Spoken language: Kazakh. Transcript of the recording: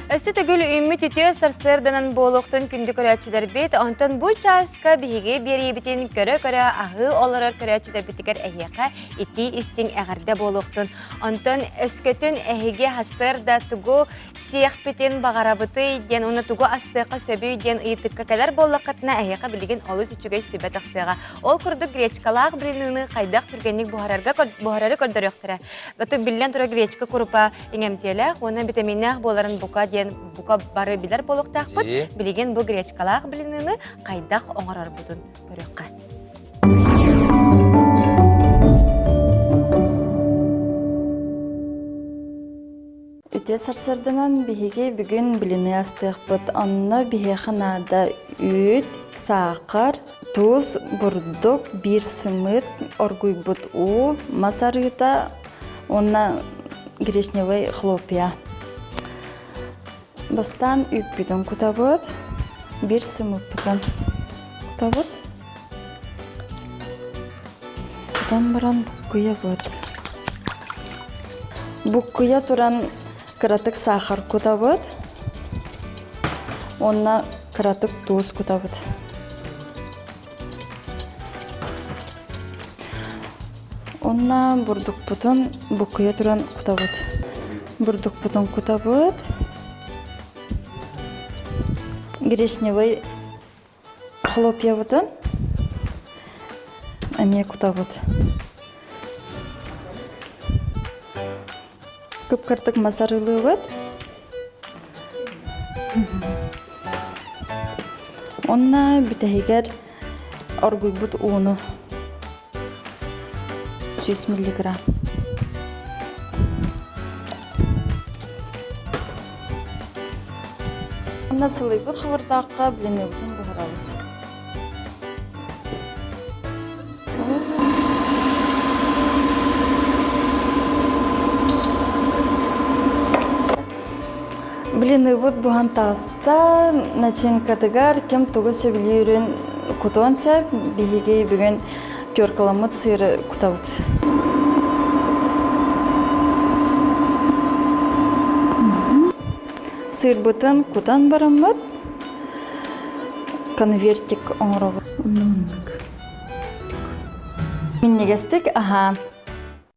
Өсі түгіл үміт үтіе сарсырданан болуқтың күнді көрәтшілер бет, онтын бұл часка бігі бері бітін көрі-көрі ағы оларар көрәтшілер бітігер әйеқа ити істің әғірді болуқтың. Онтын өскөтін әйге хасыр да түгі сиях бітін бағарабыты ден, оны түгі астыққа сөбі ден ұйтыққа кәлер болуқатына әйеқа білген олыз үчігей сөбет ақсыға. Ол күрді гречкалақ білініңі қайдақ түргенік бұхарары көрдір өқтірі. Гату білен тұра гречка күріпа еңемтелі, оны витаминах боларын бұқа бука бары билер болуқтақ бұд, білеген бұл гречкалақ білініні қайдақ оңырар бұдын көріққа. Үте сарсырдынан біхеге бүгін біліні астық бұд. Онны біхе қанада үт, сақыр, туз, бұрдық, бір сымыт, оргуй бұд у, масарыта, онна грешневый хлопия. Бастан үп бүтін күтабыд, бір сымыт бүтін күтабыд. Бұдан баран бұққыя бұд. Бұққыя тұран кыратык сахар күтабыд. Онна кыратык туз күтабыд. Онна бұрдық бұтын бұққыя тұран күтабыд. Бұрдық бұтын күтабыд. Грешневый хлопья бұтын. Әме күтабыд. Көп картық масарылы бұд. Онна бітәйгер оргуй бұд уыны. 100 миллиграмм. Насылы бұд қывырдаққа біліне бұдың бұғырауыд. Біліне бұд бұған тағыста начинкатығар кем тұғы сөбілі үрін күтуанса бігеге бүгін көркаламыд сыры күтауыд. Сыр бұтын күтан барамыд, конвертик оңырауыд. Мен негестік, ахан.